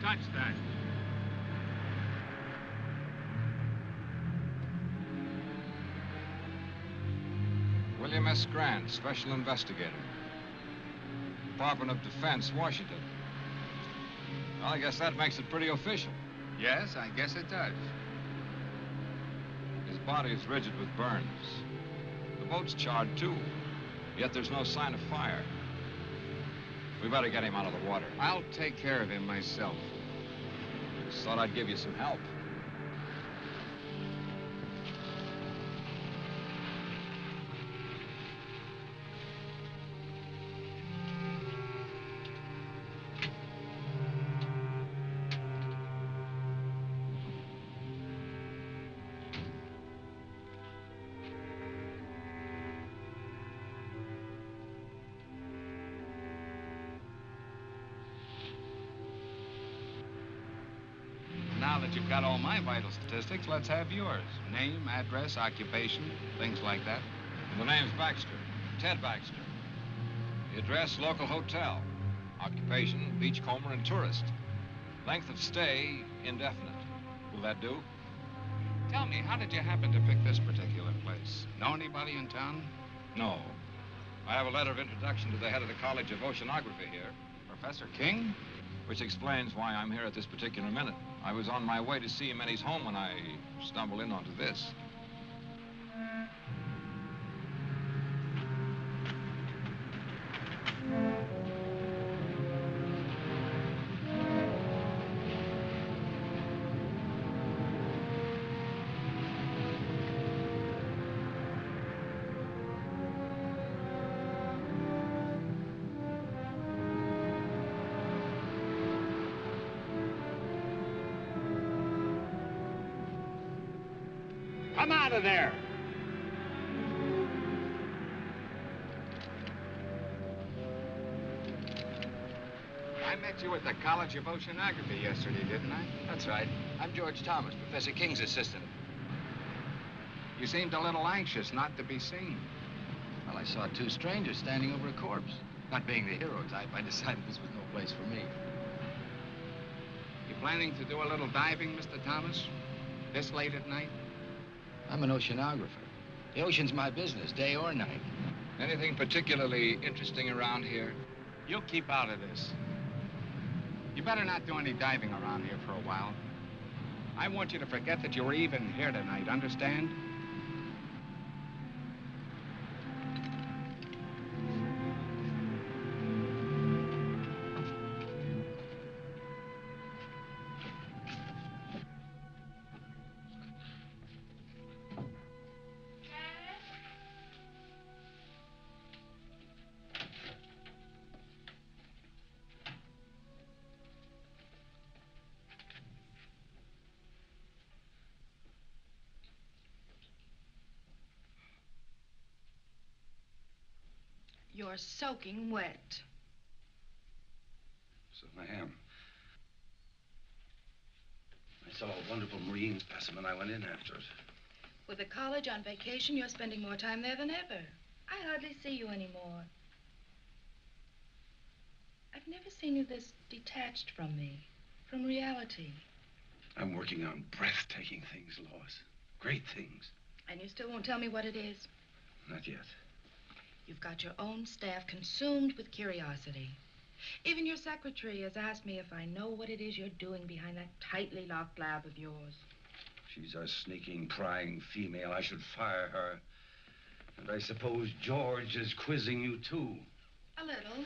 touch that. William S. Grant, Special Investigator. Department of Defense, Washington. Well, I guess that makes it pretty official. Yes, I guess it does. His body is rigid with burns. The boat's charred, too. Yet there's no sign of fire. We better get him out of the water. I'll take care of him myself. Just thought I'd give you some help. Now that you've got all my vital statistics, let's have yours. Name, address, occupation, things like that. The name's Baxter. Ted Baxter. The address, local hotel. Occupation, beachcomber and tourist. Length of stay, indefinite. Will that do? Tell me, how did you happen to pick this particular place? Know anybody in town? No. I have a letter of introduction to the head of the College of Oceanography here. Professor King? Which explains why I'm here at this particular minute. I was on my way to see him at his home when I stumbled in onto this. Come out of there! I met you at the College of Oceanography yesterday, didn't I? That's right. I'm George Thomas, Professor King's assistant. You seemed a little anxious not to be seen. Well, I saw two strangers standing over a corpse. Not being the hero type, I decided this was no place for me. You planning to do a little diving, Mr. Thomas? This late at night? I'm an oceanographer. The ocean's my business, day or night. Anything particularly interesting around here? You'll keep out of this. You better not do any diving around here for a while. I want you to forget that you were even here tonight, understand? You're soaking wet. So I am. I saw a wonderful marine specimen. I went in after it. With the college on vacation, you're spending more time there than ever. I hardly see you anymore. I've never seen you this detached from me, from reality. I'm working on breathtaking things, Lois. Great things. And you still won't tell me what it is? Not yet. You've got your own staff consumed with curiosity. Even your secretary has asked me if I know what it is you're doing behind that tightly locked lab of yours. She's a sneaking, prying female. I should fire her. And I suppose George is quizzing you, too. A little.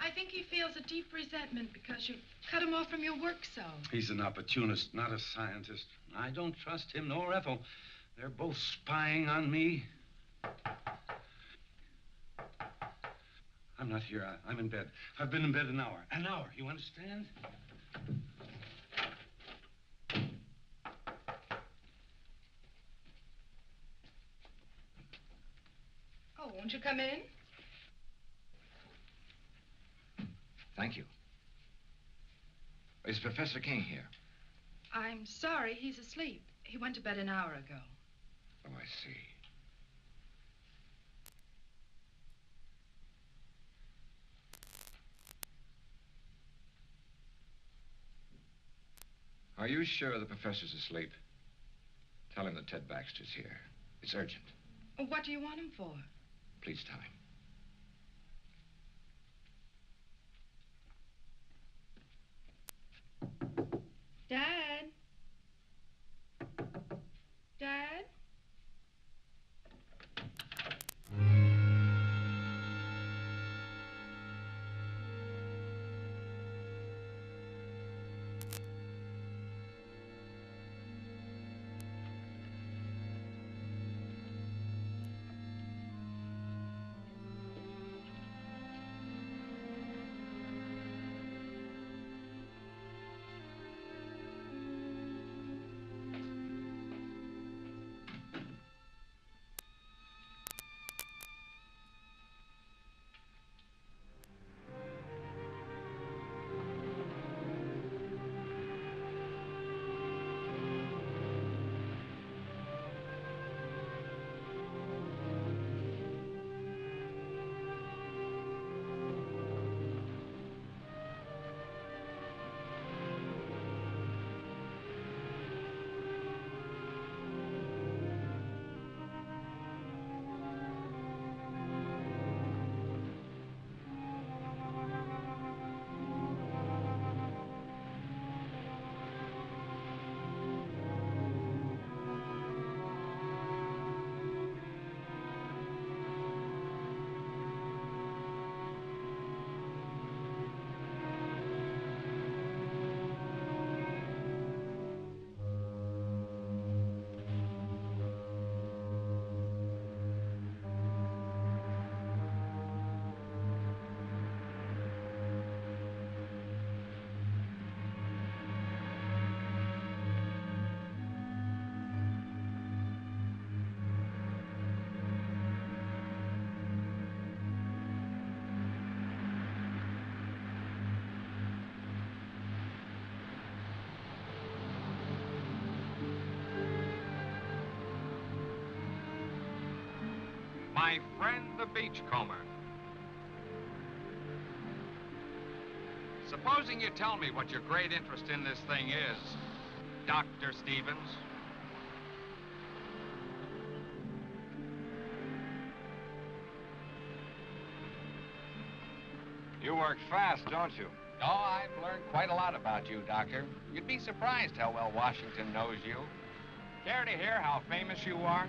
I think he feels a deep resentment because you've cut him off from your work so. He's an opportunist, not a scientist. I don't trust him nor Ethel. They're both spying on me. I'm not here. I'm in bed. I've been in bed an hour. An hour, you understand? Oh, won't you come in? Thank you. Is Professor King here? I'm sorry, he's asleep. He went to bed an hour ago. Oh, I see. Are you sure the professor's asleep? Tell him that Ted Baxter's here. It's urgent. What do you want him for? Please tell him. Dad? Dad? My friend, the beachcomber. Supposing you tell me what your great interest in this thing is, Dr. Stevens. You work fast, don't you? Oh, I've learned quite a lot about you, Doctor. You'd be surprised how well Washington knows you. Care to hear how famous you are?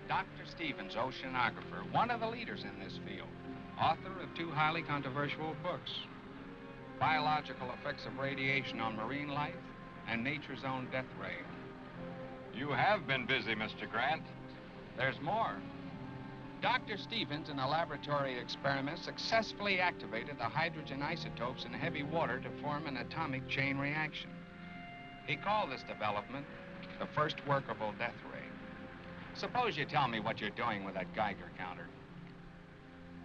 Dr. Stevens, oceanographer, one of the leaders in this field, author of 2 highly controversial books, Biological Effects of Radiation on Marine Life and Nature's Own Death Ray. You have been busy, Mr. Grant. There's more. Dr. Stevens, in a laboratory experiment, successfully activated the hydrogen isotopes in heavy water to form an atomic chain reaction. He called this development the first workable death ray. Suppose you tell me what you're doing with that Geiger counter.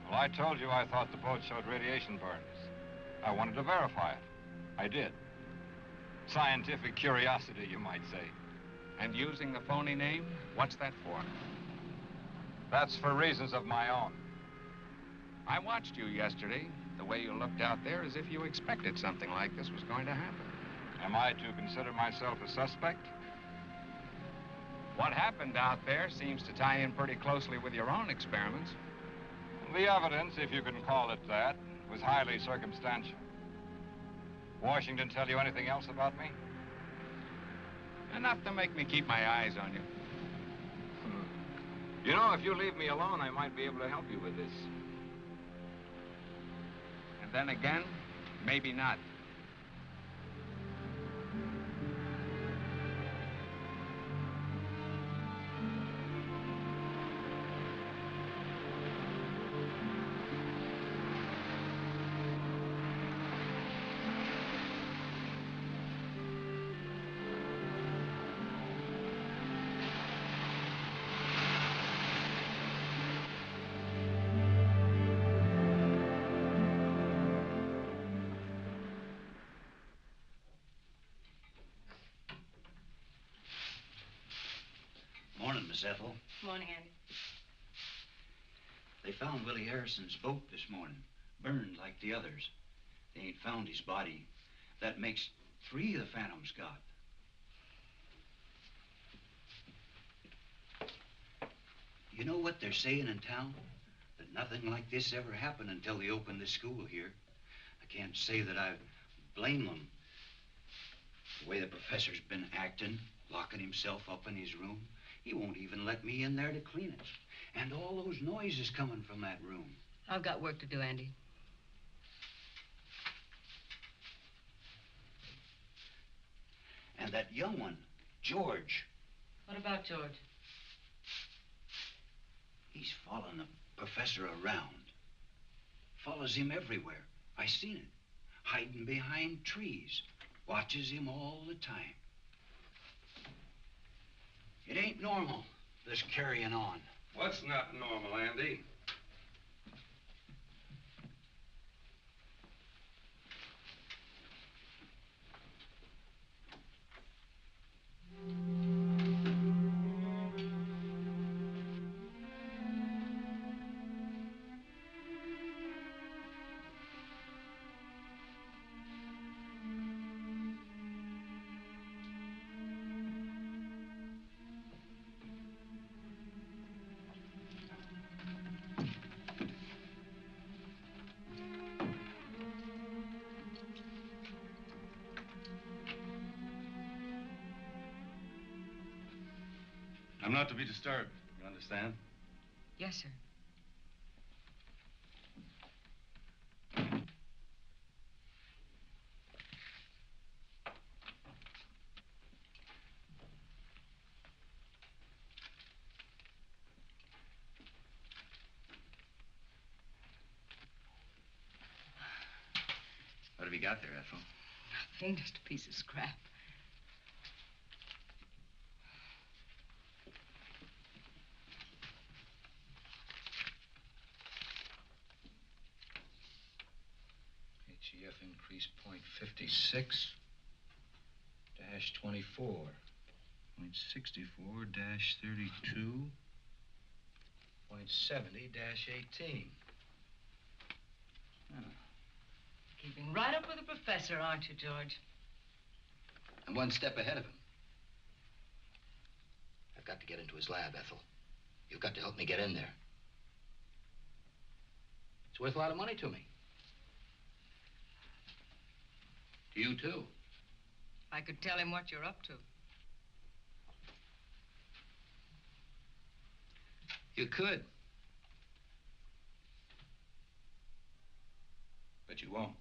Well, I told you I thought the boat showed radiation burns. I wanted to verify it. I did. Scientific curiosity, you might say. And using the phony name, what's that for? That's for reasons of my own. I watched you yesterday, the way you looked out there as if you expected something like this was going to happen. Am I to consider myself a suspect? What happened out there seems to tie in pretty closely with your own experiments. The evidence, if you can call it that, was highly circumstantial. Washington tell you anything else about me? Enough to make me keep my eyes on you. You know, if you leave me alone, I might be able to help you with this. And then again, maybe not. Morning, Miss Ethel. Morning, Andy. They found Willie Harrison's boat this morning, burned like the others. They ain't found his body. That makes 3 the Phantom's got. You know what they're saying in town? That nothing like this ever happened until they opened the school here. I can't say that I blame them. The way the professor's been acting, locking himself up in his room. He won't even let me in there to clean it. And all those noises coming from that room. I've got work to do, Andy. And that young one, George. What about George? He's following the professor around. Follows him everywhere. I seen it. Hiding behind trees. Watches him all the time. It ain't normal, this carrying on. What's not normal, Andy? I'm not to be disturbed. You understand? Yes, sir. What have you got there, Ethel? Nothing, just a piece of scrap. HEF increase point 56 dash 24. Point 64 dash 32. Point 70 dash 18. Oh. Keeping right up with the professor, aren't you, George? I'm one step ahead of him. I've got to get into his lab, Ethel. You've got to help me get in there. It's worth a lot of money to me. To you, too. I could tell him what you're up to. You could. But you won't.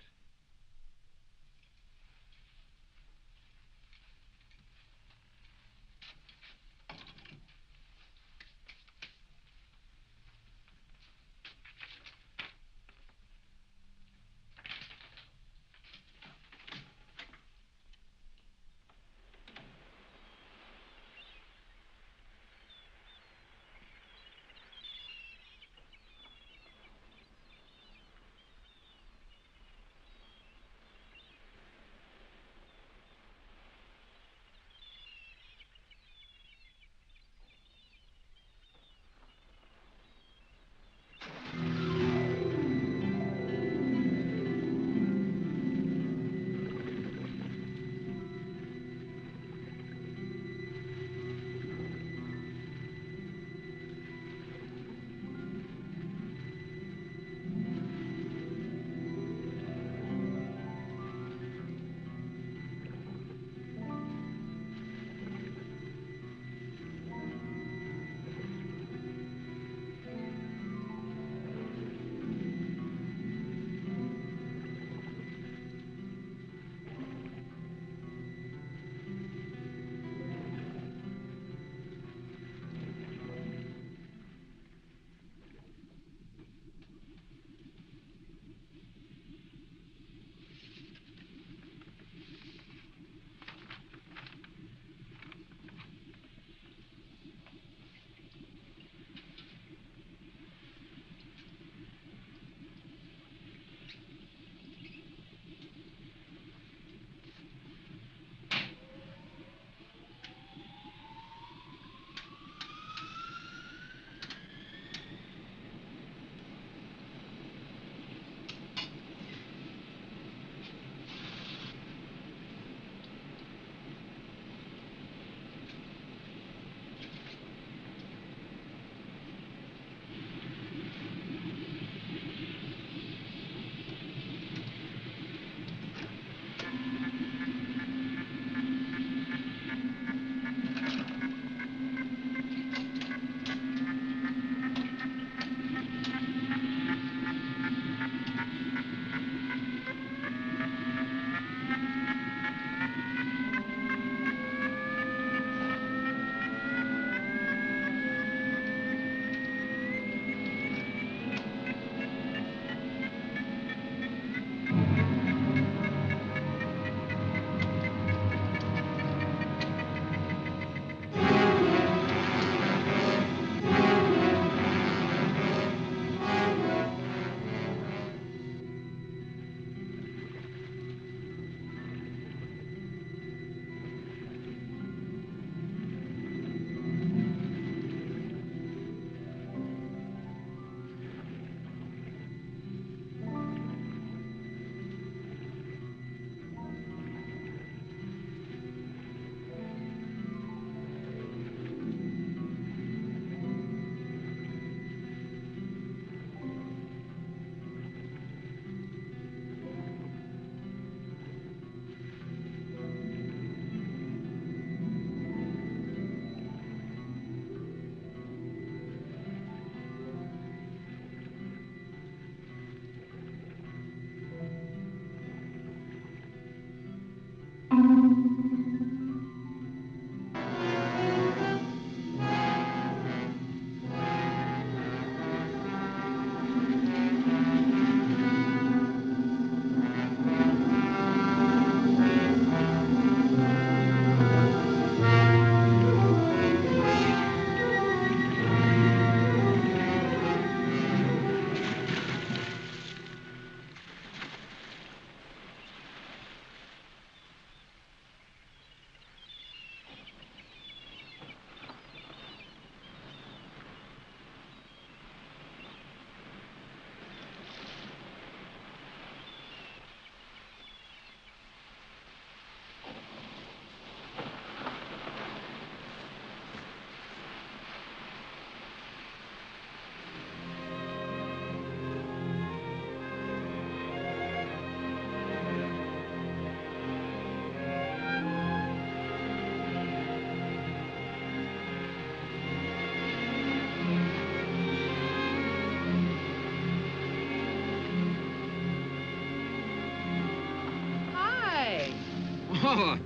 Oh,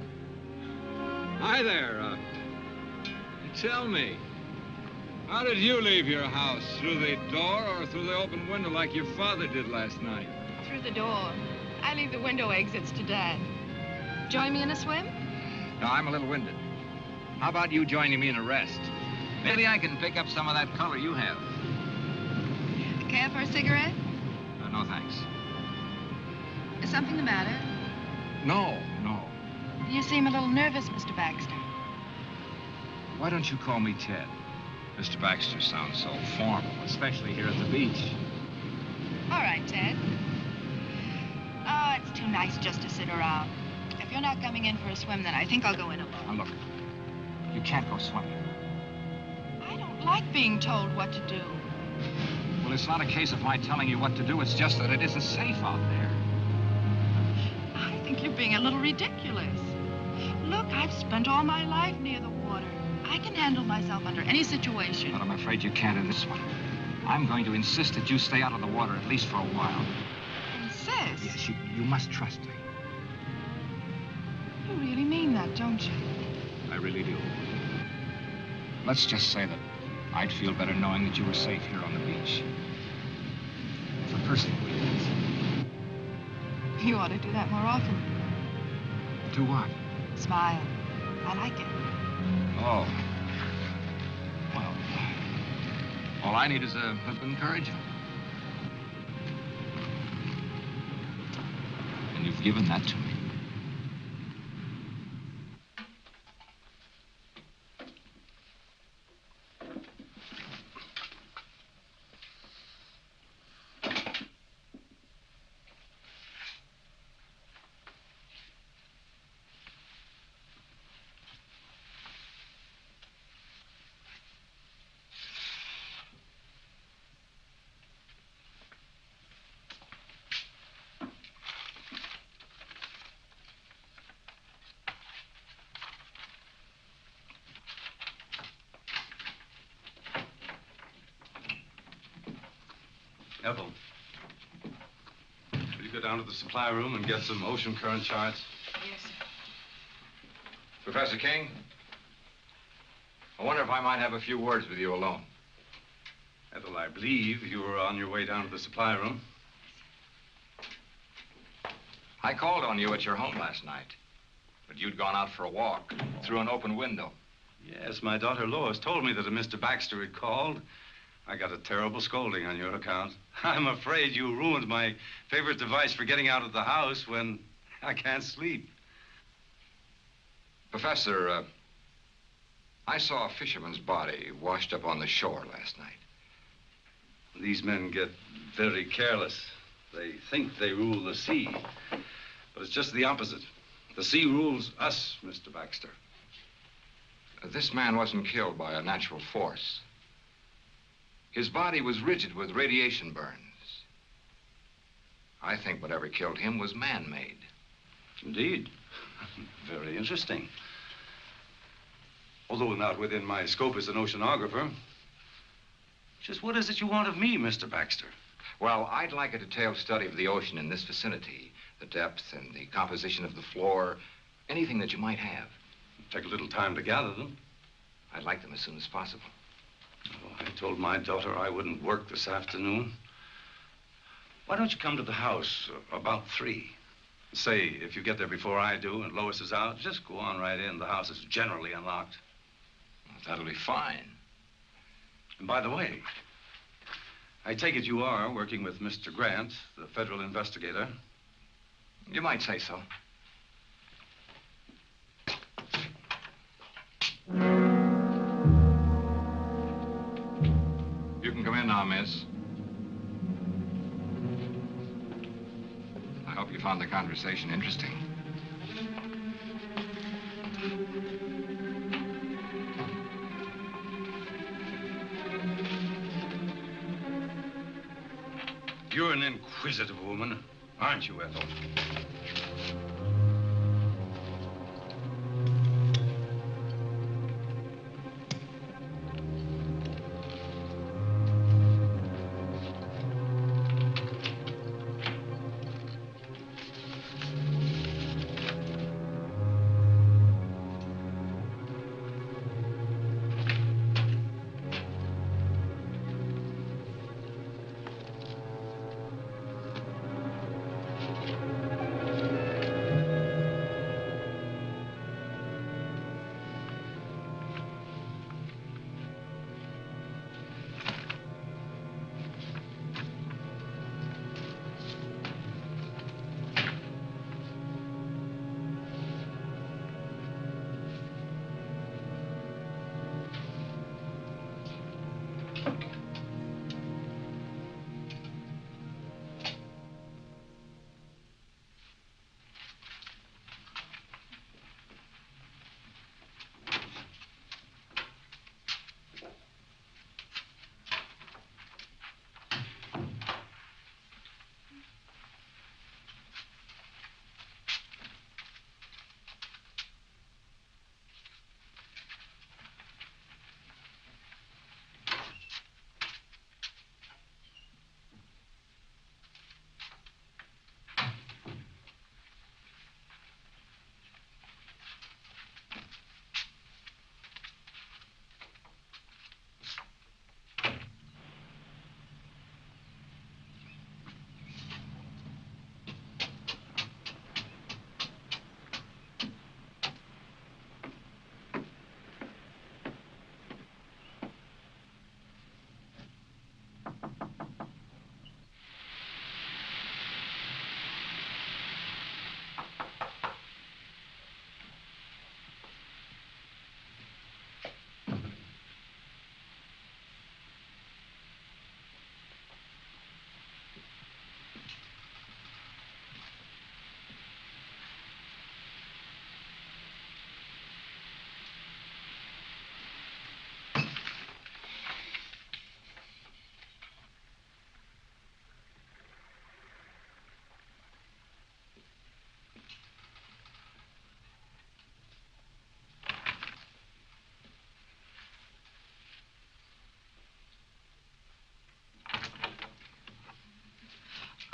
hi there. Tell me, how did you leave your house? Through the door or through the open window like your father did last night? Through the door. I leave the window exits to Dad. Join me in a swim? No, I'm a little winded. How about you joining me in a rest? Maybe I can pick up some of that color you have. Care for a cigarette? No, thanks. Is something the matter? No. You seem a little nervous, Mr. Baxter. Why don't you call me Ted? Mr. Baxter sounds so formal, especially here at the beach. All right, Ted. Oh, it's too nice just to sit around. If you're not coming in for a swim, then I think I'll go in alone. Now, look, you can't go swimming. I don't like being told what to do. Well, it's not a case of my telling you what to do. It's just that it isn't safe out there. I think you're being a little ridiculous. Look, I've spent all my life near the water. I can handle myself under any situation. But I'm afraid you can't in this one. I'm going to insist that you stay out of the water, at least for a while. Insist? Yes, you must trust me. You really mean that, don't you? I really do. Let's just say that I'd feel better knowing that you were safe here on the beach. For personal reasons. You ought to do that more often. Do what? Smile. I like it. Oh. Well, all I need is a bit of encouragement. And you've given that to me. Ethel, will you go down to the supply room and get some ocean current charts? Yes, sir. Professor King, I wonder if I might have a few words with you alone. Ethel, I believe you were on your way down to the supply room. I called on you at your home last night, but you'd gone out for a walk through an open window. Yes, my daughter Lois told me that a Mr. Baxter had called. I got a terrible scolding on your account. I'm afraid you ruined my favorite device for getting out of the house when I can't sleep. Professor, I saw a fisherman's body washed up on the shore last night. These men get very careless. They think they rule the sea, but it's just the opposite. The sea rules us, Mr. Baxter. This man wasn't killed by a natural force. His body was rigid with radiation burns. I think whatever killed him was man-made. Indeed. Very interesting. Although not within my scope as an oceanographer. Just what is it you want of me, Mr. Baxter? Well, I'd like a detailed study of the ocean in this vicinity, the depth and the composition of the floor, anything that you might have. Take a little time to gather them. I'd like them as soon as possible. Oh, I told my daughter I wouldn't work this afternoon. Why don't you come to the house about 3? Say, if you get there before I do and Lois is out, just go on right in. The house is generally unlocked. Well, that'll be fine. And by the way, I take it you are working with Mr. Grant, the federal investigator. You might say so. You can come in now, miss. I hope you found the conversation interesting. You're an inquisitive woman, aren't you, Ethel?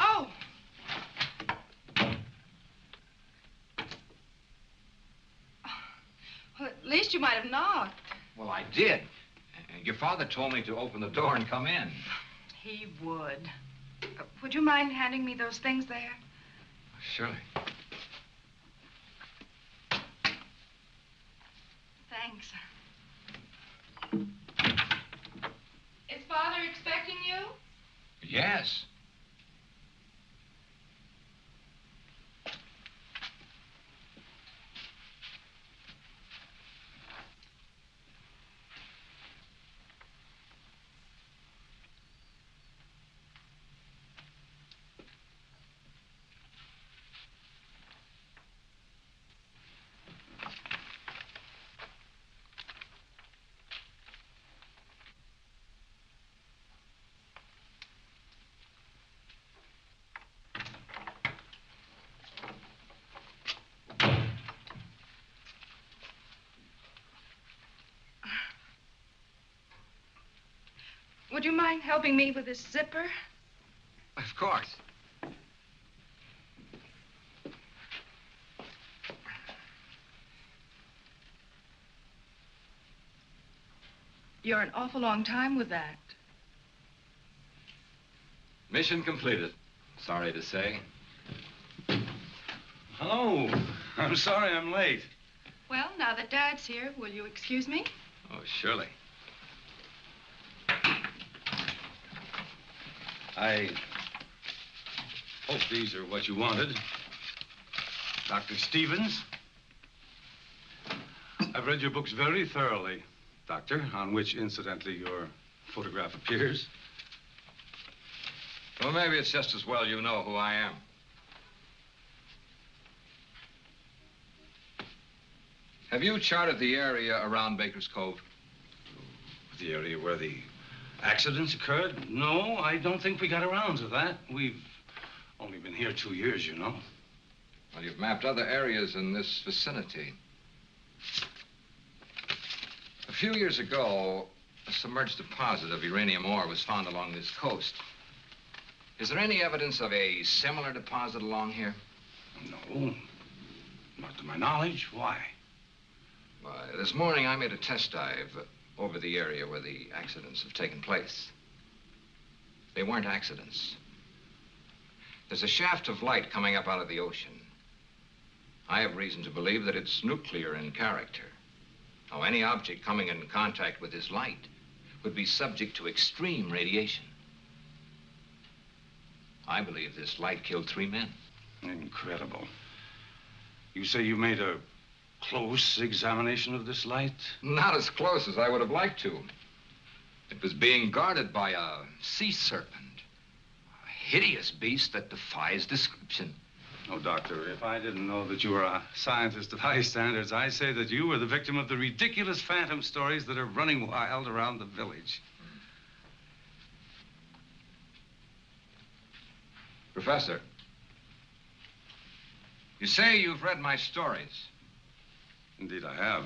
Oh! Well, at least you might have knocked. Well, I did. Your father told me to open the door and come in. He would. Would you mind handing me those things there? Surely. Thanks. Is Father expecting you? Yes. Would you mind helping me with this zipper? Of course. You're an awful long time with that. Mission completed. Sorry to say. Hello. I'm sorry I'm late. Well, now that Dad's here, will you excuse me? Oh, surely. I hope these are what you wanted. Dr. Stevens. I've read your books very thoroughly, Doctor, on which, incidentally, your photograph appears. Well, maybe it's just as well you know who I am. Have you charted the area around Baker's Cove? The area where the accidents occurred? No, I don't think we got around to that. We've only been here 2 years, you know. Well, you've mapped other areas in this vicinity. A few years ago, a submerged deposit of uranium ore was found along this coast. Is there any evidence of a similar deposit along here? No, not to my knowledge. Why? Why, this morning I made a test dive over the area where the accidents have taken place. They weren't accidents. There's a shaft of light coming up out of the ocean. I have reason to believe that it's nuclear in character. Now, any object coming in contact with this light would be subject to extreme radiation. I believe this light killed 3 men. Incredible. You say you made a close examination of this light? Not as close as I would have liked to. It was being guarded by a sea serpent, a hideous beast that defies description. Oh, Doctor, if I didn't know that you were a scientist of high standards, I'd say that you were the victim of the ridiculous phantom stories that are running wild around the village. Professor, you say you've read my stories. Indeed, I have.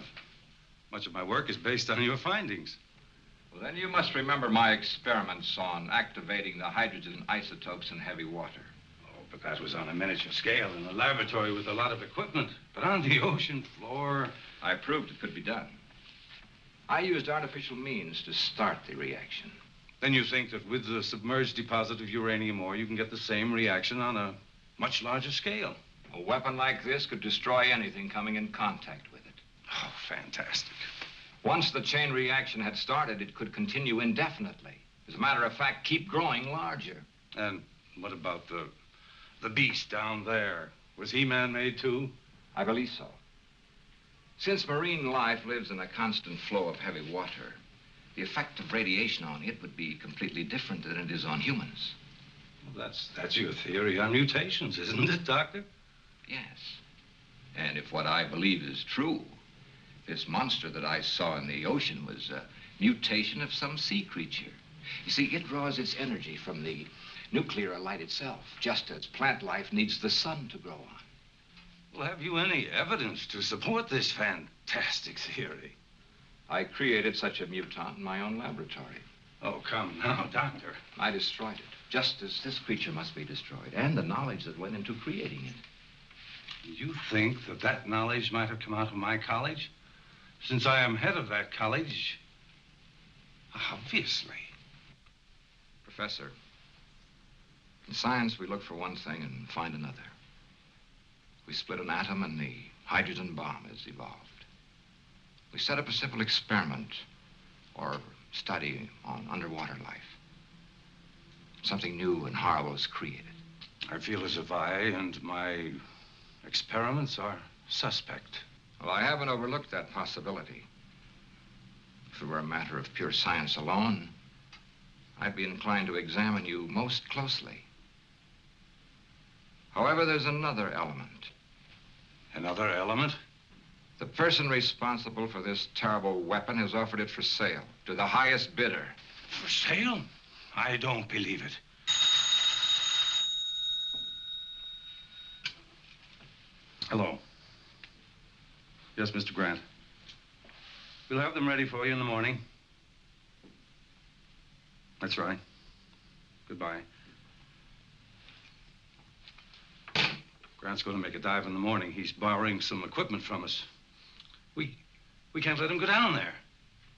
Much of my work is based on your findings. Well, then you must remember my experiments on activating the hydrogen isotopes in heavy water. Oh, but that was on a miniature scale in a laboratory with a lot of equipment. But on the ocean floor... I proved it could be done. I used artificial means to start the reaction. Then you think that with the submerged deposit of uranium ore, you can get the same reaction on a much larger scale? A weapon like this could destroy anything coming in contact with it. Oh, fantastic. Once the chain reaction had started, it could continue indefinitely. As a matter of fact, keep growing larger. And what about the beast down there? Was he man-made too? I believe so. Since marine life lives in a constant flow of heavy water, the effect of radiation on it would be completely different than it is on humans. Well, that's your theory on mutations, isn't it, Doctor? Yes. And if what I believe is true, this monster that I saw in the ocean was a mutation of some sea creature. You see, it draws its energy from the nuclear light itself, just as plant life needs the sun to grow on. Well, have you any evidence to support this fantastic theory? I created such a mutant in my own laboratory. Oh, come now, Doctor. I destroyed it, just as this creature must be destroyed, and the knowledge that went into creating it. You think that knowledge might have come out of my college? Since I am head of that college, obviously. Professor, in science, we look for one thing and find another. We split an atom and the hydrogen bomb has evolved. We set up a simple experiment or study on underwater life. Something new and horrible is created. I feel as if I and my experiments are suspect. Well, I haven't overlooked that possibility. If it were a matter of pure science alone, I'd be inclined to examine you most closely. However, there's another element. Another element? The person responsible for this terrible weapon has offered it for sale to the highest bidder. For sale? I don't believe it. Hello. Yes, Mr. Grant. We'll have them ready for you in the morning. That's right. Goodbye. Grant's going to make a dive in the morning. He's borrowing some equipment from us. We can't let him go down there.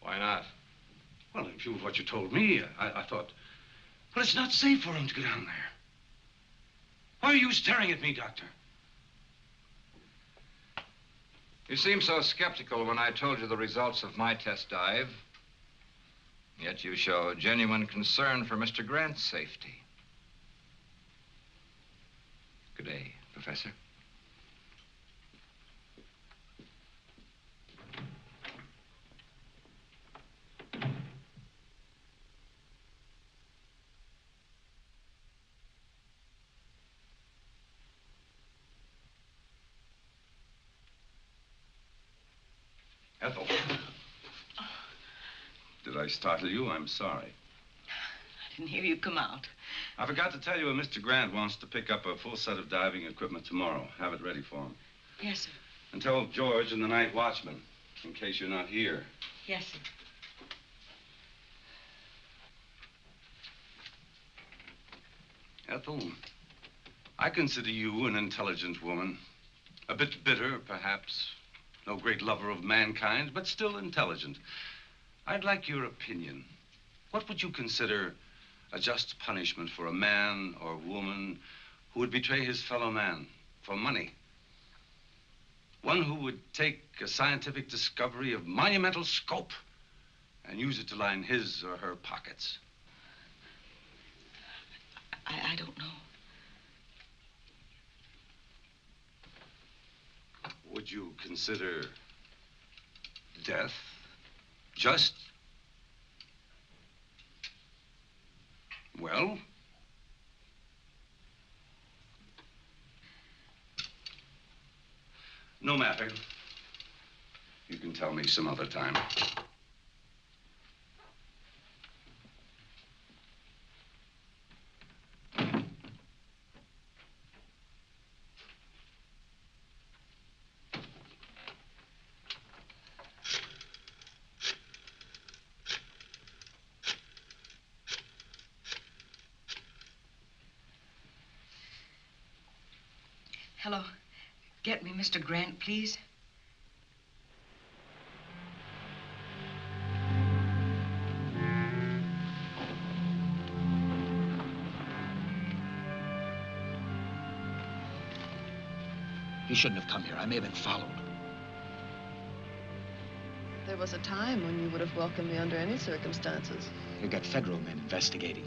Why not? Well, in view of what you told me, I thought, well, it's not safe for him to go down there. Why are you staring at me, Doctor? You seemed so skeptical when I told you the results of my test dive. Yet you show genuine concern for Mr. Grant's safety. Good day, Professor. Ethel. Did I startle you? I'm sorry. I didn't hear you come out. I forgot to tell you, Mr. Grant wants to pick up a full set of diving equipment tomorrow. Have it ready for him. Yes, sir. And tell George and the night watchman, in case you're not here. Yes, sir. Ethel, I consider you an intelligent woman. A bit bitter, perhaps. No great lover of mankind, but still intelligent. I'd like your opinion. What would you consider a just punishment for a man or woman who would betray his fellow man for money? One who would take a scientific discovery of monumental scope and use it to line his or her pockets. I don't know. Would you consider death just? Well? No matter. You can tell me some other time. Hello. Get me Mr. Grant, please. You shouldn't have come here. I may have been followed. There was a time when you would have welcomed me under any circumstances. You've got federal men investigating.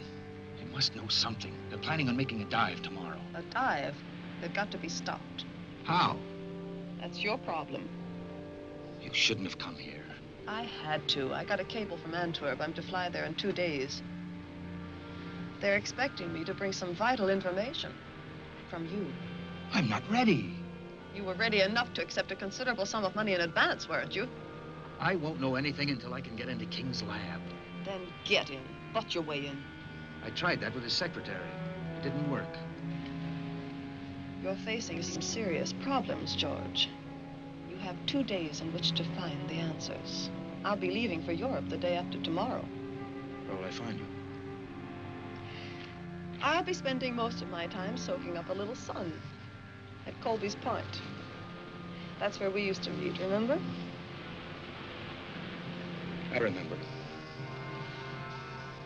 They must know something. They're planning on making a dive tomorrow. A dive? They've got to be stopped. How? That's your problem. You shouldn't have come here. I had to. I got a cable from Antwerp. I'm to fly there in 2 days. They're expecting me to bring some vital information from you. I'm not ready. You were ready enough to accept a considerable sum of money in advance, weren't you? I won't know anything until I can get into King's lab. Then get in. Butt your way in. I tried that with his secretary. It didn't work. You're facing some serious problems, George. You have 2 days in which to find the answers. I'll be leaving for Europe the day after tomorrow. Where will I find you? I'll be spending most of my time soaking up a little sun at Colby's Point. That's where we used to meet, remember? I remember.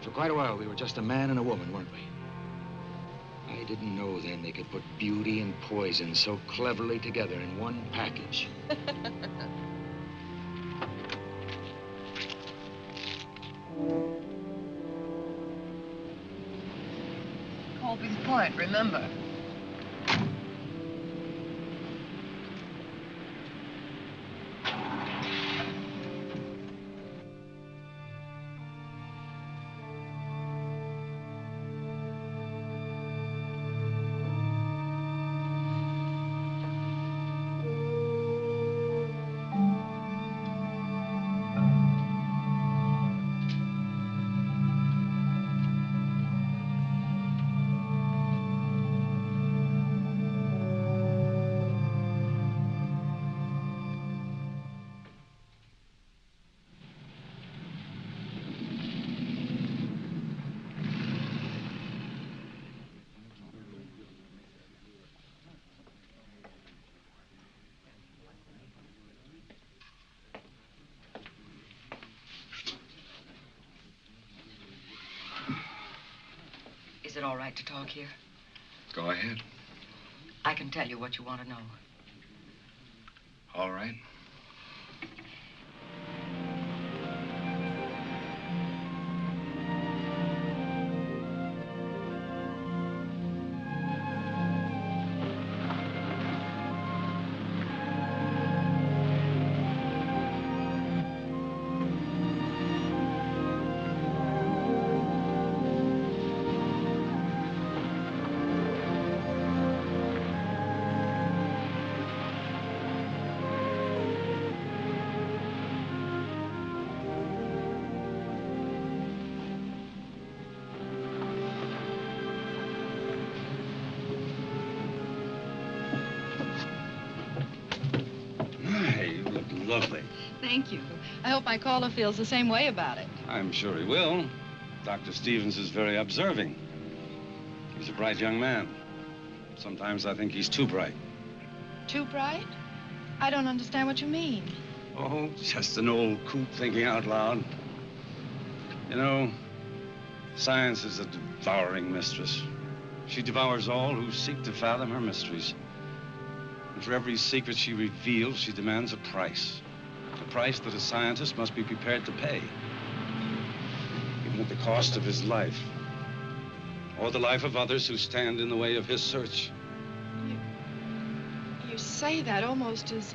For quite a while, we were just a man and a woman, weren't we? I didn't know then they could put beauty and poison so cleverly together in one package. Colby's Point, remember? Is it all right to talk here? Go ahead. I can tell you what you want to know. All right. Lovely. Thank you. I hope my caller feels the same way about it. I'm sure he will. Dr. Stevens is very observing. He's a bright young man. Sometimes I think he's too bright. Too bright? I don't understand what you mean. Oh, just an old coot thinking out loud. You know, science is a devouring mistress. She devours all who seek to fathom her mysteries. And for every secret she reveals, she demands a price. A price that a scientist must be prepared to pay. Even at the cost of his life. Or the life of others who stand in the way of his search. You say that almost as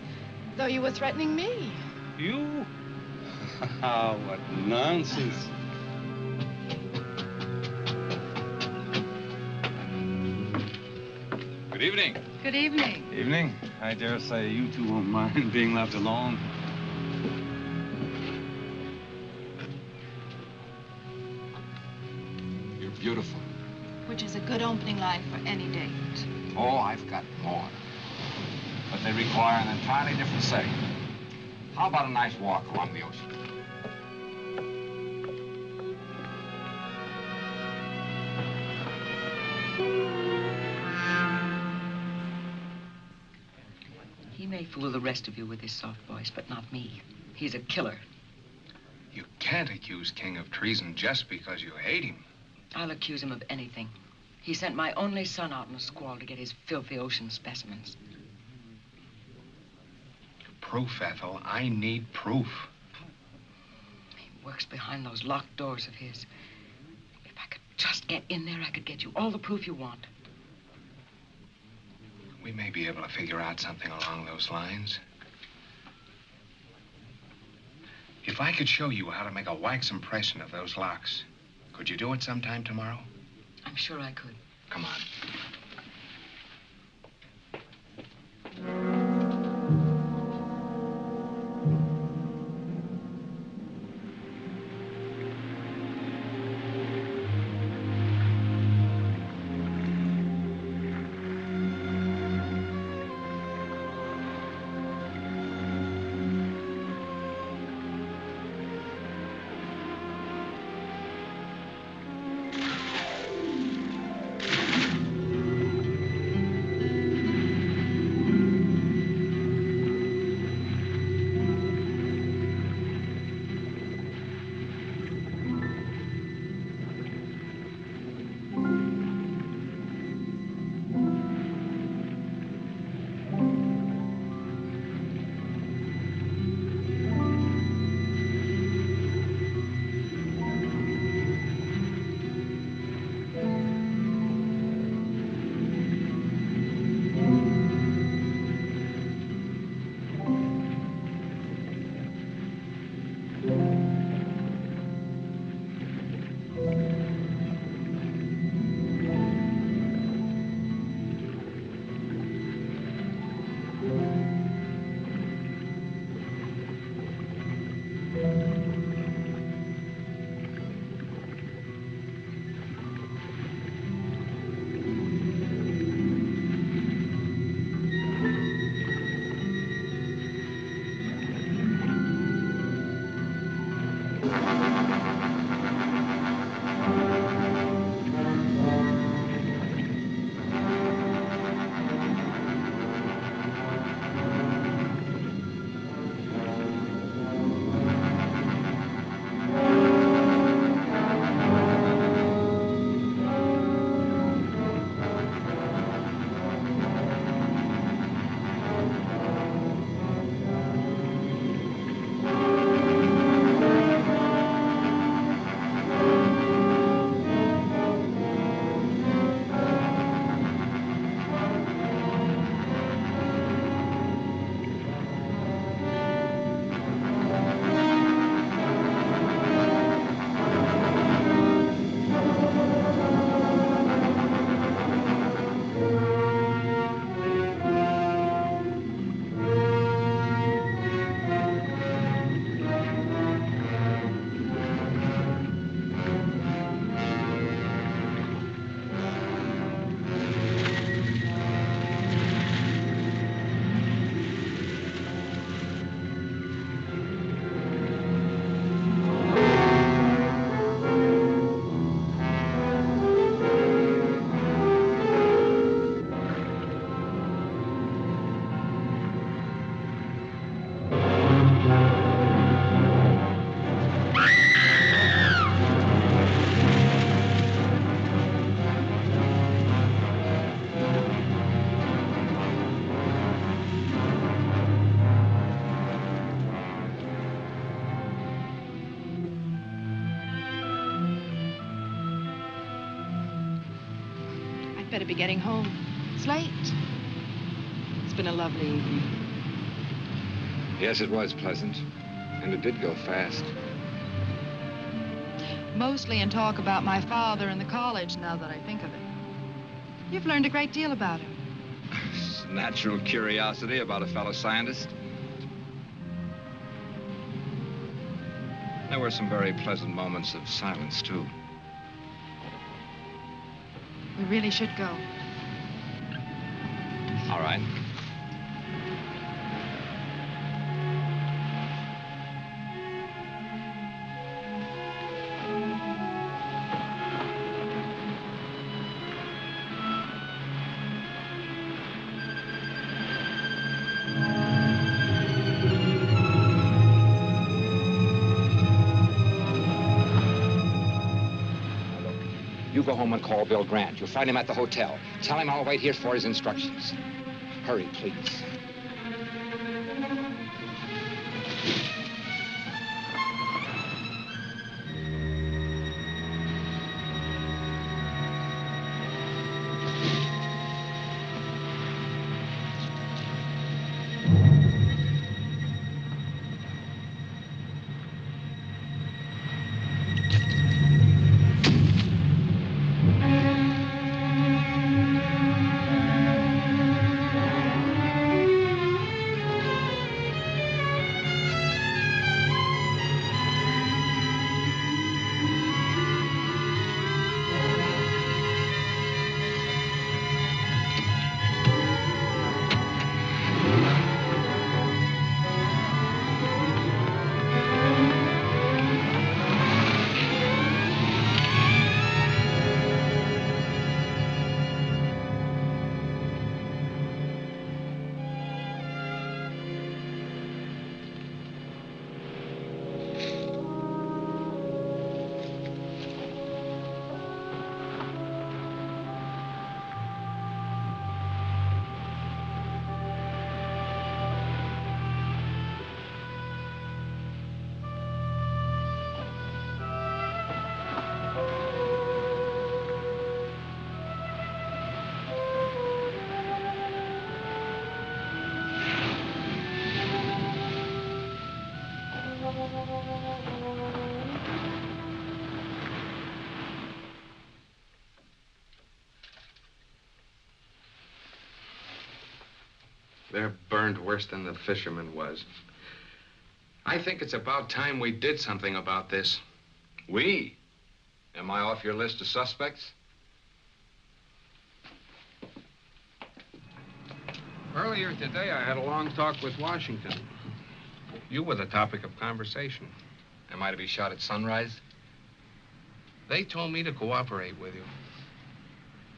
though you were threatening me. You? What nonsense. Good evening. Good evening. Evening. I dare say you two won't mind being left alone. You're beautiful. Which is a good opening line for any date. Oh, I've got more. But they require an entirely different setting. How about a nice walk along the ocean? He may fool the rest of you with his soft voice, but not me. He's a killer. You can't accuse King of treason just because you hate him. I'll accuse him of anything. He sent my only son out in a squall to get his filthy ocean specimens. Proof, Ethel. I need proof. He works behind those locked doors of his. If I could just get in there, I could get you all the proof you want. We may be able to figure out something along those lines. If I could show you how to make a wax impression of those locks, could you do it sometime tomorrow? I'm sure I could. Come on. Better be getting home. It's late. It's been a lovely evening. Yes, it was pleasant. And it did go fast. Mostly in talk about my father and the college, now that I think of it. You've learned a great deal about him. Natural curiosity about a fellow scientist. There were some very pleasant moments of silence, too. We really should go. All right. You go home and call Bill Grant. You'll find him at the hotel. Tell him I'll wait here for his instructions. Hurry, please. They're burned worse than the fisherman was. I think it's about time we did something about this. We? Am I off your list of suspects? Earlier today, I had a long talk with Washington. You were the topic of conversation. Am I to be shot at sunrise? They told me to cooperate with you.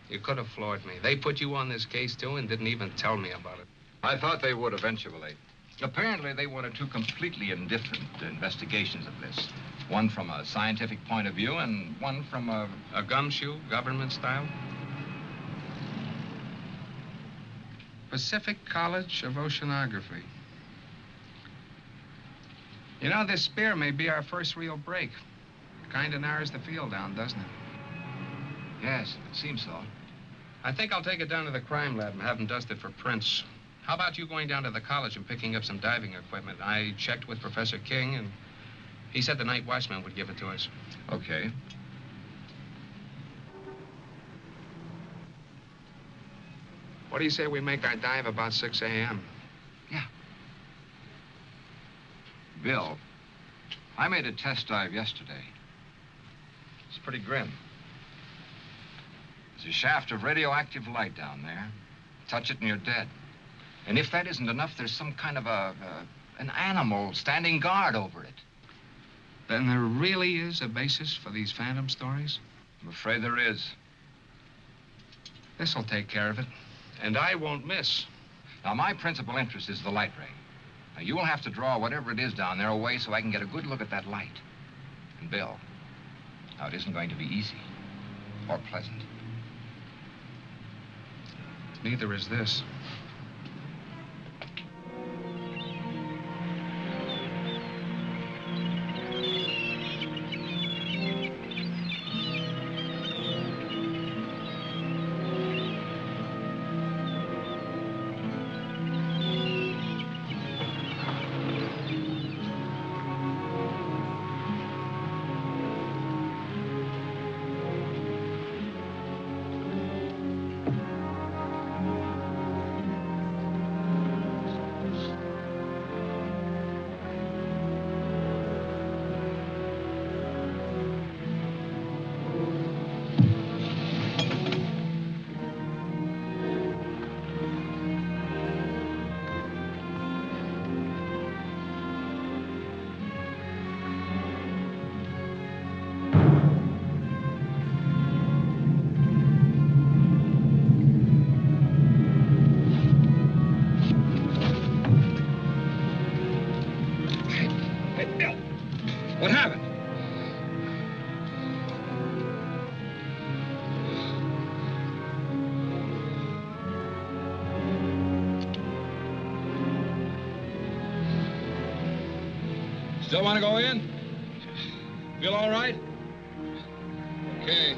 You could have floored me. They put you on this case, too, and didn't even tell me about it. I thought they would eventually. Apparently, they wanted two completely indifferent investigations of this. One from a scientific point of view and one from a gumshoe, government style? Pacific College of Oceanography. You know, this spear may be our first real break. Kind of narrows the field down, doesn't it? Yes, it seems so. I think I'll take it down to the crime lab and have them dust it for prints. How about you going down to the college and picking up some diving equipment? I checked with Professor King, and he said the night watchman would give it to us. Okay. What do you say we make our dive about 6 a.m.? Yeah. Bill, I made a test dive yesterday. It's pretty grim. There's a shaft of radioactive light down there. Touch it and you're dead. And if that isn't enough, there's some kind of an animal standing guard over it. Then there really is a basis for these phantom stories? I'm afraid there is. This'll take care of it. And I won't miss. Now, my principal interest is the light ray. Now, you will have to draw whatever it is down there away so I can get a good look at that light. And Bill, now, it isn't going to be easy or pleasant. Neither is this. Still want to go in? Feel all right? Okay.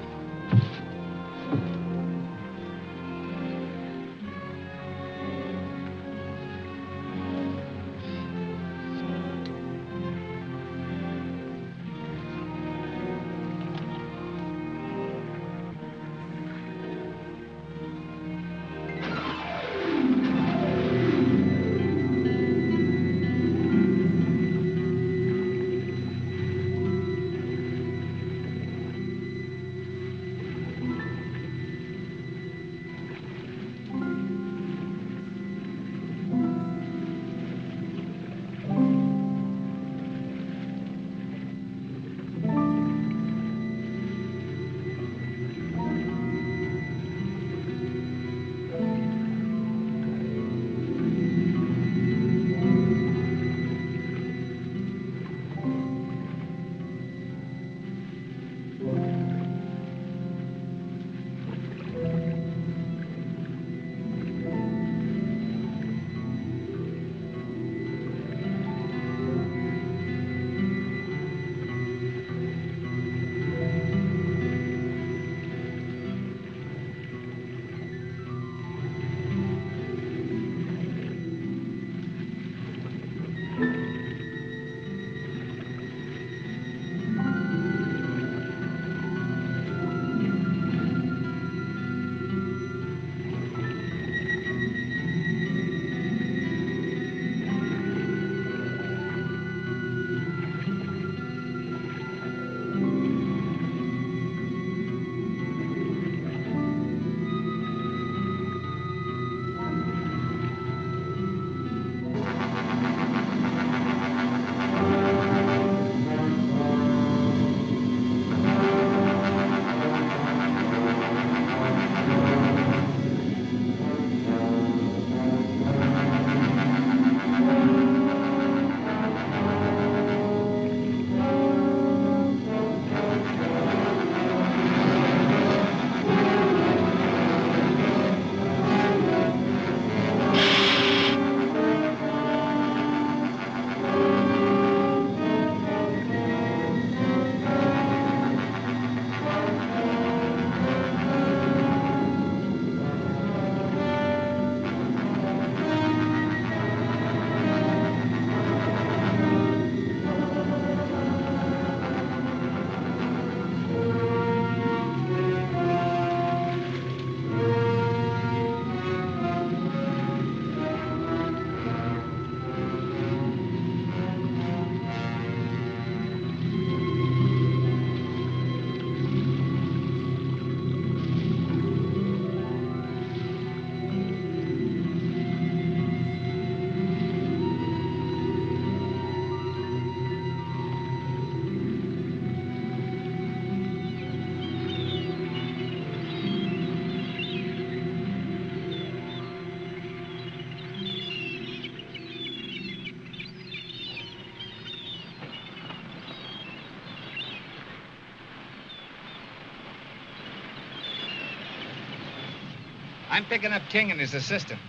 I'm picking up King and his assistant.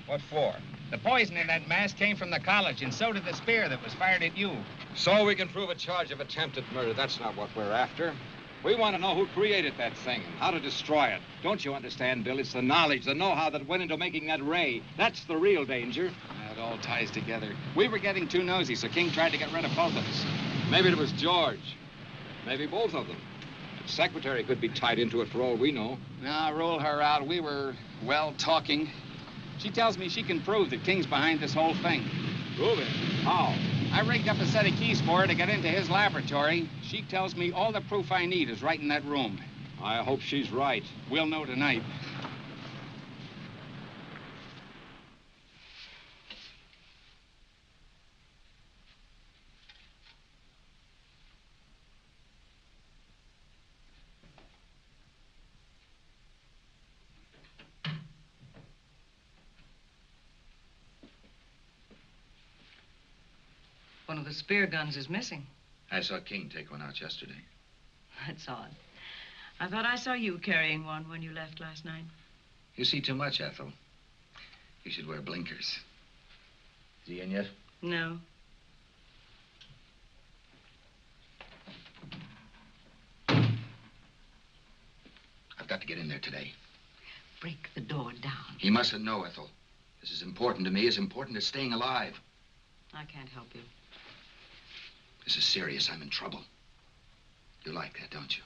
What for? The poison in that mask came from the college, and so did the spear that was fired at you. So we can prove a charge of attempted murder. That's not what we're after. We want to know who created that thing and how to destroy it. Don't you understand, Bill? It's the knowledge, the know-how that went into making that ray. That's the real danger. It all ties together. We were getting too nosy, so King tried to get rid of both of us. Maybe it was George. Maybe both of them. The secretary could be tied into it for all we know. Now, roll her out. We were, well, talking. She tells me she can prove that King's behind this whole thing. Prove it? How? I rigged up a set of keys for her to get into his laboratory. She tells me all the proof I need is right in that room. I hope she's right. We'll know tonight. One of the spear guns is missing. I saw King take one out yesterday. That's odd. I thought I saw you carrying one when you left last night. You see too much, Ethel. You should wear blinkers. Is he in yet? No. there today. Break the door down. He mustn't know, Ethel. This is important to me, as important as staying alive. I can't help you. This is serious. I'm in trouble. You like that, don't you?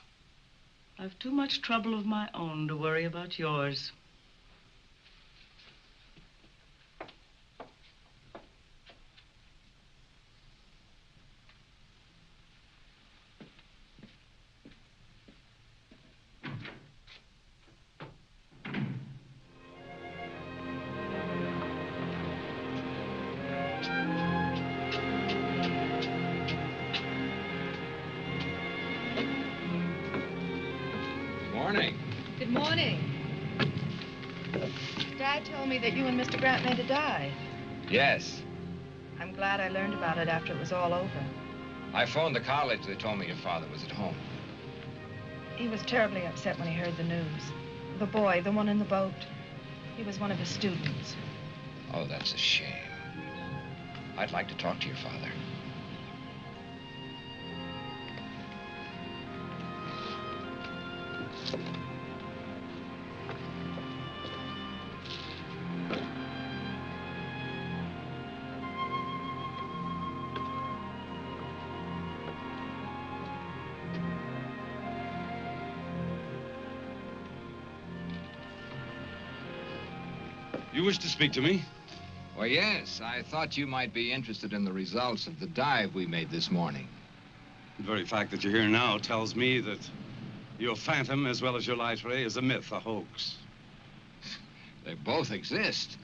I've too much trouble of my own to worry about yours. Morning. Good morning. Dad told me that you and Mr. Grant made a dive. Yes. I'm glad I learned about it after it was all over. I phoned the college. They told me your father was at home. He was terribly upset when he heard the news. The boy, the one in the boat, he was one of his students. Oh, that's a shame. I'd like to talk to your father. You wish to speak to me? Well, yes. I thought you might be interested in the results of the dive we made this morning. The very fact that you're here now tells me that your phantom, as well as your light ray, is a myth, a hoax. They both exist.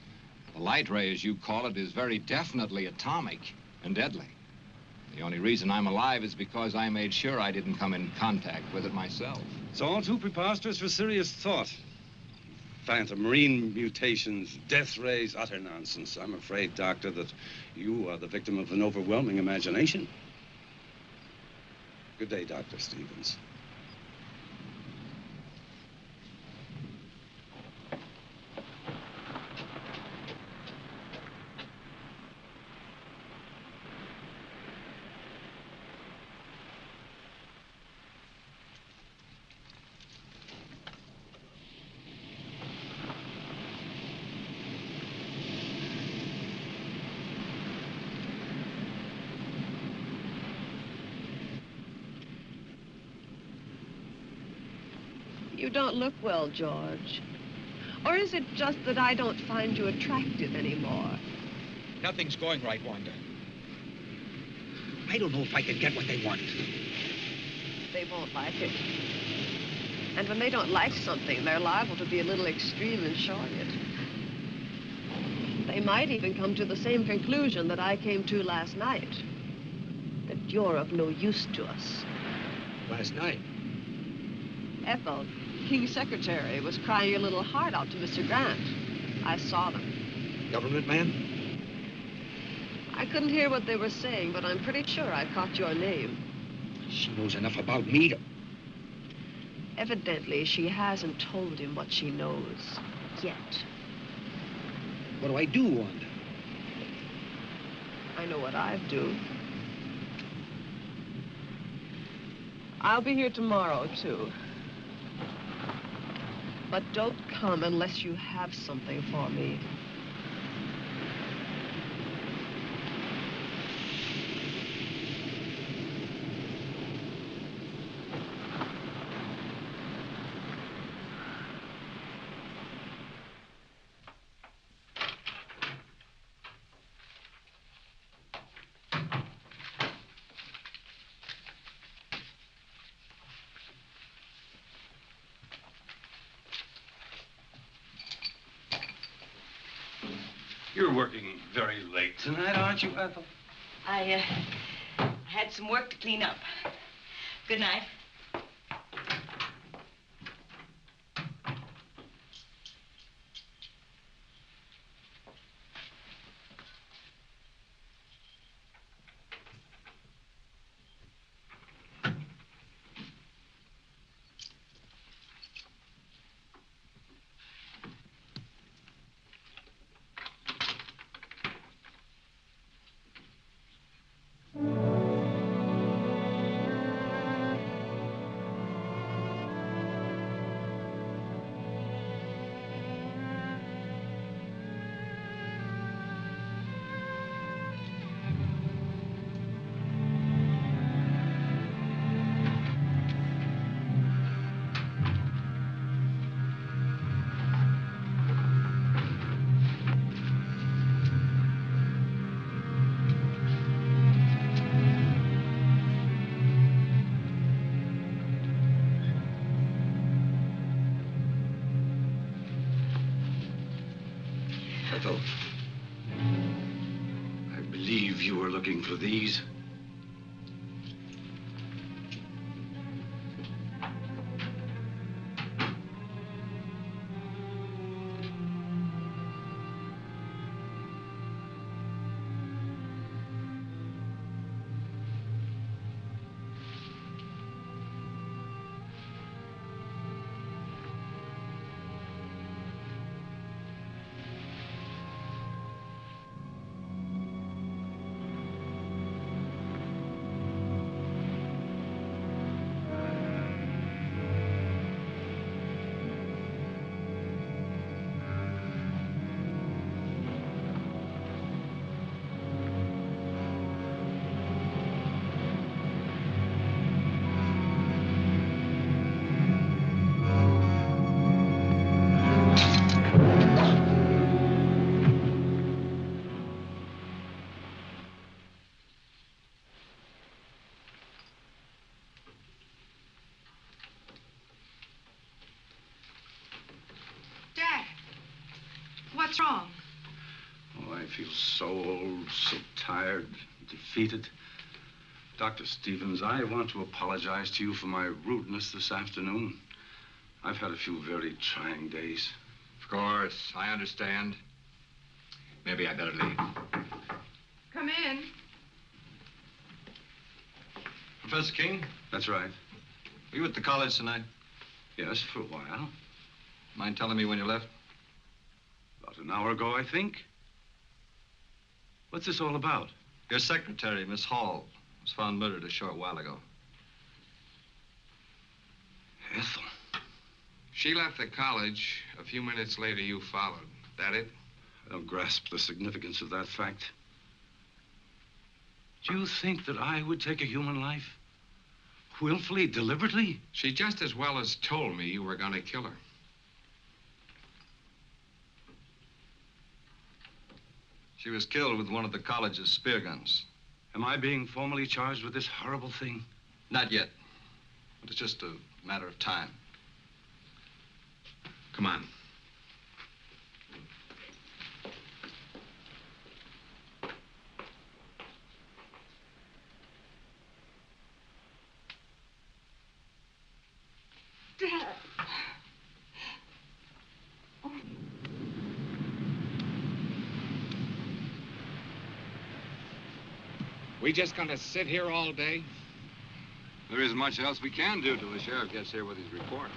The light ray, as you call it, is very definitely atomic and deadly. The only reason I'm alive is because I made sure I didn't come in contact with it myself. It's all too preposterous for serious thought. Phantom, marine mutations, death rays, utter nonsense. I'm afraid, Doctor, that you are the victim of an overwhelming imagination. Good day, Dr. Stevens. You don't look well, George. Or is it just that I don't find you attractive anymore? Nothing's going right, Wanda. I don't know if I can get what they want. They won't like it. And when they don't like something, they're liable to be a little extreme and short it. They might even come to the same conclusion that I came to last night. That you're of no use to us. Last night? Ethel, King's secretary, was crying a little heart out to Mr. Grant. I saw them. Government man? I couldn't hear what they were saying, but I'm pretty sure I caught your name. She knows enough about me to... Evidently, she hasn't told him what she knows. Yet. What do I do, Wanda? I know what I'd do. I'll be here tomorrow, too. But don't come unless you have something for me. You're working very late tonight, aren't you, Ethel? I had some work to clean up. Good night. Ethel. I believe you were looking for these. Dad, what's wrong? Oh, I feel so old, so tired, defeated. Dr. Stevens, I want to apologize to you for my rudeness this afternoon. I've had a few very trying days. Of course, I understand. Maybe I better leave. Come in. Professor King? That's right. Were you at the college tonight? Yes, for a while. Mind telling me when you left? About an hour ago, I think. What's this all about? Your secretary, Miss Hall, was found murdered a short while ago. Ethel. She left the college. A few minutes later, you followed. That it? I don't grasp the significance of that fact. Do you think that I would take a human life? Willfully, deliberately? She just as well as told me you were going to kill her. She was killed with one of the college's spear guns. Am I being formally charged with this horrible thing? Not yet. But it's just a matter of time. Come on. Dad. We just gonna sit here all day? There isn't much else we can do till the sheriff gets here with his report.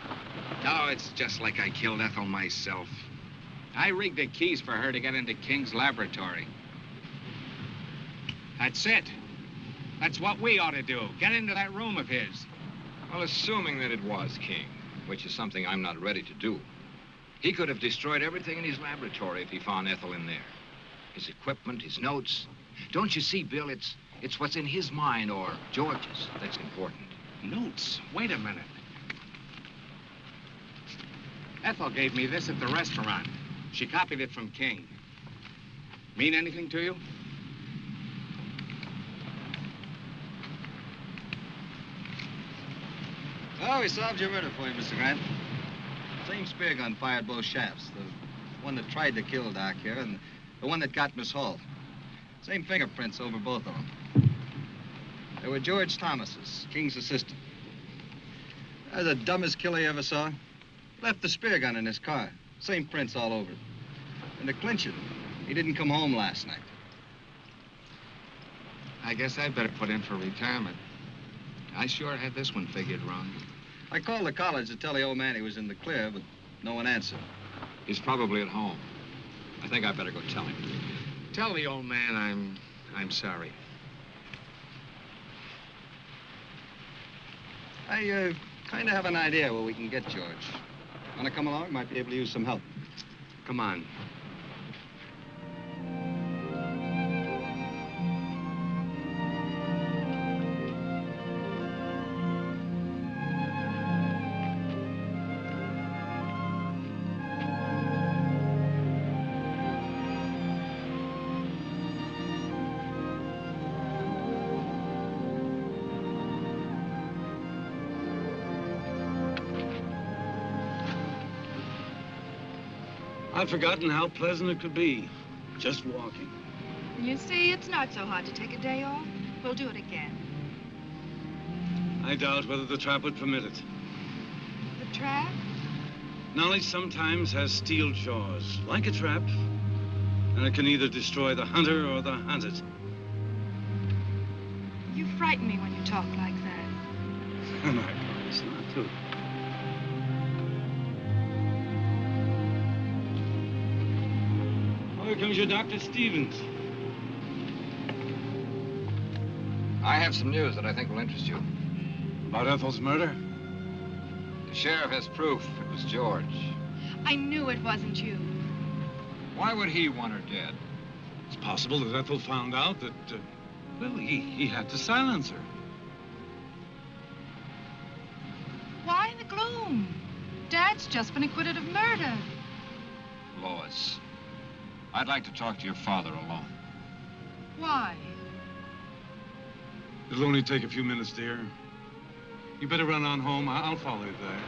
No, it's just like I killed Ethel myself. I rigged the keys for her to get into King's laboratory. That's it. That's what we ought to do. Get into that room of his. Well, assuming that it was King, which is something I'm not ready to do, he could have destroyed everything in his laboratory if he found Ethel in there. His equipment, his notes. Don't you see, Bill, it's what's in his mind or George's that's important. Notes? Wait a minute. Ethel gave me this at the restaurant. She copied it from King. Mean anything to you? Oh, we solved your murder for you, Mr. Grant. Same spear gun fired both shafts. The one that tried to kill Doc here and the one that got Miss Hall. Same fingerprints over both of them. They were George Thomas's, King's assistant. They're the dumbest killer you ever saw. Left the spear gun in his car. Same prints all over it. And to clinch it, he didn't come home last night. I guess I'd better put in for retirement. I sure had this one figured wrong. I called the college to tell the old man he was in the clear, but no one answered. He's probably at home. I think I better go tell him. Tell the old man I'm sorry. I kind of have an idea where we can get George. Want to come along? Might be able to use some help. Come on. I'd forgotten how pleasant it could be, just walking. You see, it's not so hard to take a day off. We'll do it again. I doubt whether the trap would permit it. The trap? Knowledge sometimes has steel jaws, like a trap, and it can either destroy the hunter or the hunted. You frighten me when you talk like that. And I promise not to. Oh, here comes your Dr. Stevens. I have some news that I think will interest you. About Ethel's murder? The sheriff has proof it was George. I knew it wasn't you. Why would he want her dead? It's possible that Ethel found out that, well, he had to silence her. Why the gloom? Dad's just been acquitted of murder. Lois, I'd like to talk to your father alone. Why? It'll only take a few minutes, dear. You better run on home. I'll follow you there.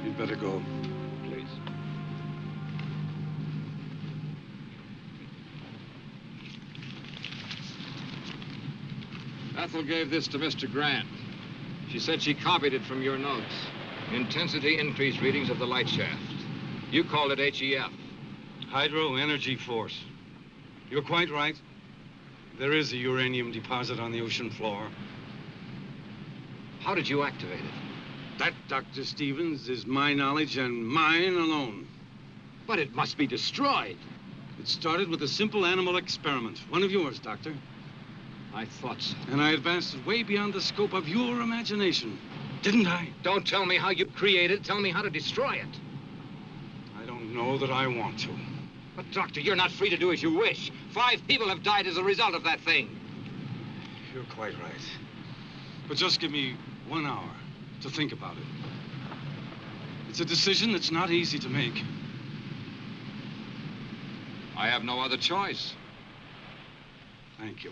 You'd better go. Please. Ethel gave this to Mr. Grant. She said she copied it from your notes. Intensity increase readings of the light shaft. You called it HEF. Hydro Energy Force. You're quite right. There is a uranium deposit on the ocean floor. How did you activate it? That, Dr. Stevens, is my knowledge and mine alone. But it must be destroyed. It started with a simple animal experiment. One of yours, Doctor. I thought so. And I advanced it way beyond the scope of your imagination. Didn't I? Don't tell me how you created it. Tell me how to destroy it. I don't know that I want to. But, Doctor, you're not free to do as you wish. 5 people have died as a result of that thing. You're quite right. But just give me 1 hour to think about it. It's a decision that's not easy to make. I have no other choice. Thank you.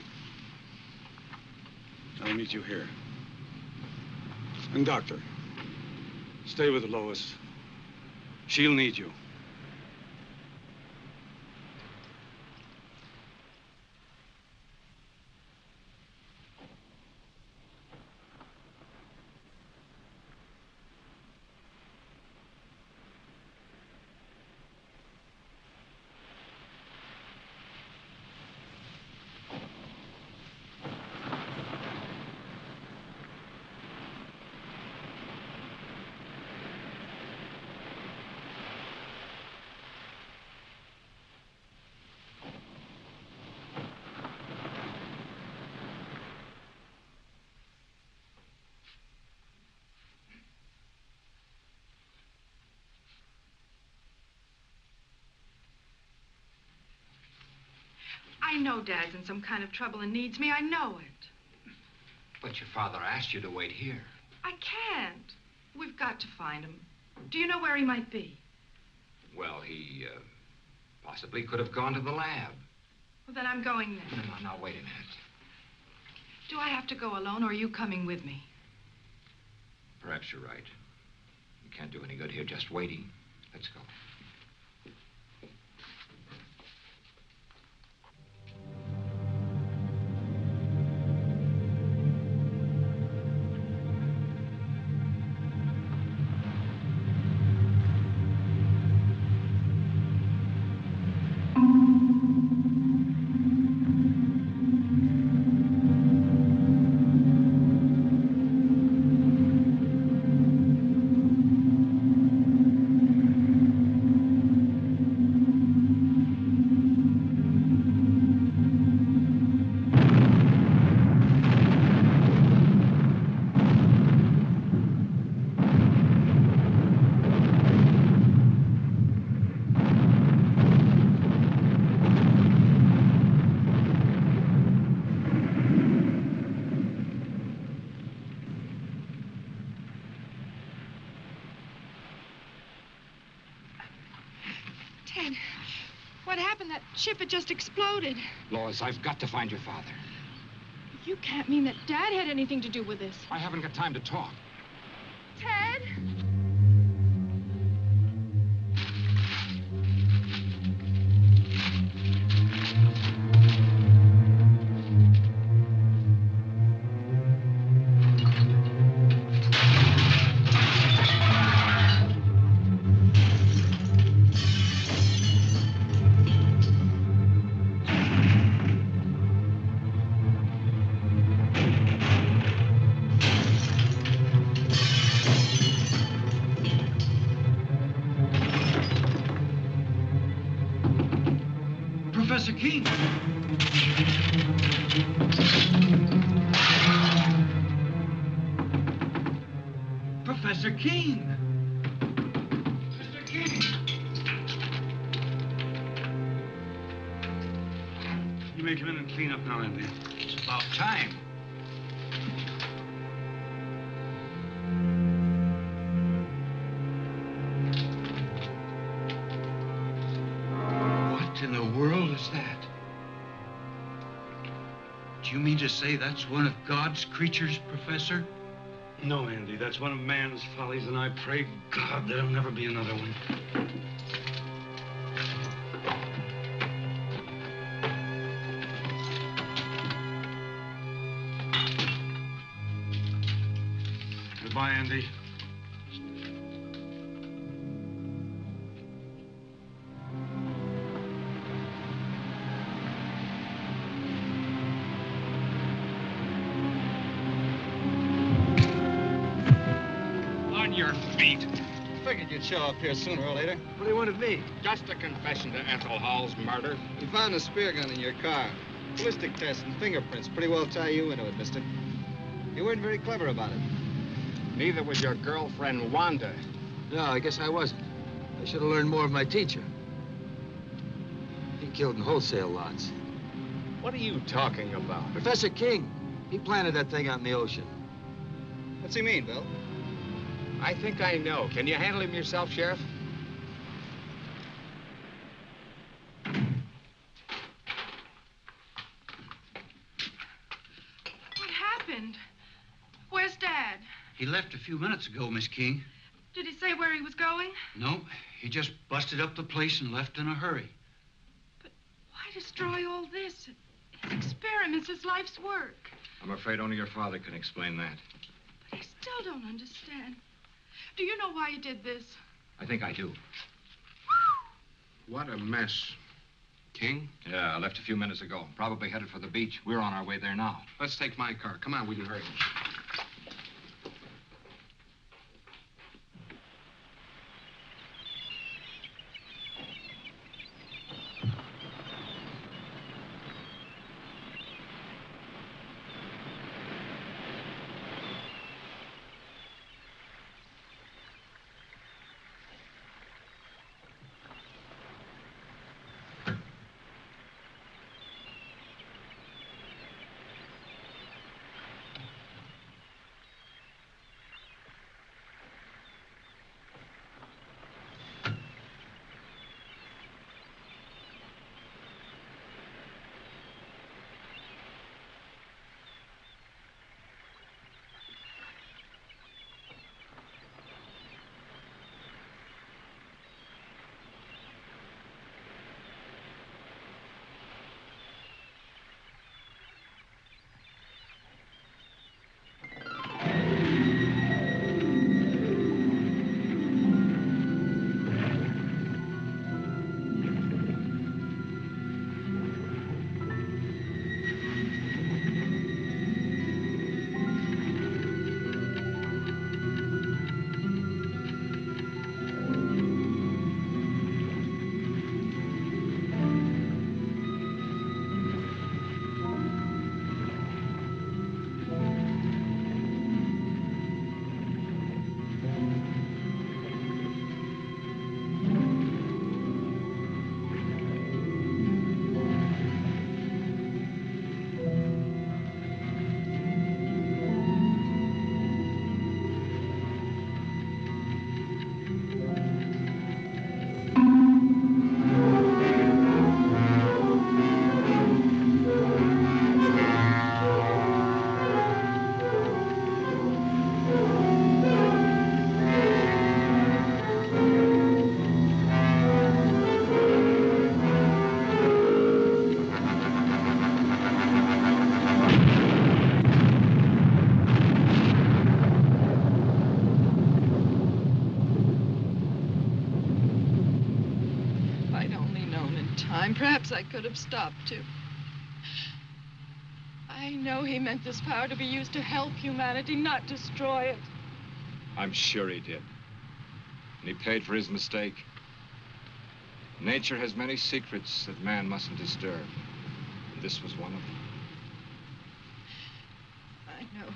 I'll meet you here. And, Doctor, stay with Lois. She'll need you. I know Dad's in some kind of trouble and needs me. I know it. But your father asked you to wait here. I can't. We've got to find him. Do you know where he might be? Well, he possibly could have gone to the lab. Well, then I'm going there. No, wait a minute. Do I have to go alone, or are you coming with me? Perhaps you're right. You can't do any good here just waiting. Let's go. Ted, what happened? That ship had just exploded. Lois, I've got to find your father. You can't mean that Dad had anything to do with this. I haven't got time to talk. Ted? Mr. King! Mr. King! You may come in and clean up now, Andy. It's about time. What in the world is that? Do you mean to say that's one of God's creatures, Professor? No, Andy, that's one of man's follies, and I pray God there'll never be another one. Goodbye, Andy. On your feet. Figured you'd show up here sooner or later. What do you want of me? Just a confession to Ethel Hall's murder. We found a spear gun in your car. Ballistic tests and fingerprints pretty well tie you into it, mister. You weren't very clever about it. Neither was your girlfriend, Wanda. No, I guess I wasn't. I should have learned more of my teacher. He killed in wholesale lots. What are you talking about? Professor King, he planted that thing out in the ocean. What's he mean, Bill? I think I know. Can you handle him yourself, Sheriff? What happened? Where's Dad? He left a few minutes ago, Miss King. Did he say where he was going? No, he just busted up the place and left in a hurry. Why destroy all this? His experiments, his life's work. I'm afraid only your father can explain that. But I still don't understand. Do you know why he did this? I think I do. What a mess. King? Yeah, I left a few minutes ago. Probably headed for the beach. We're on our way there now. Let's take my car. Come on, we can hurry. Perhaps I could have stopped him. I know he meant this power to be used to help humanity, not destroy it. I'm sure he did. And he paid for his mistake. Nature has many secrets that man mustn't disturb. And this was one of them. I know.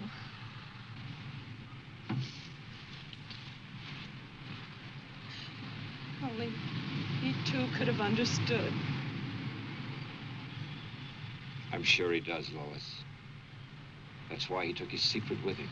have understood. I'm sure he does, Lois. That's why he took his secret with him.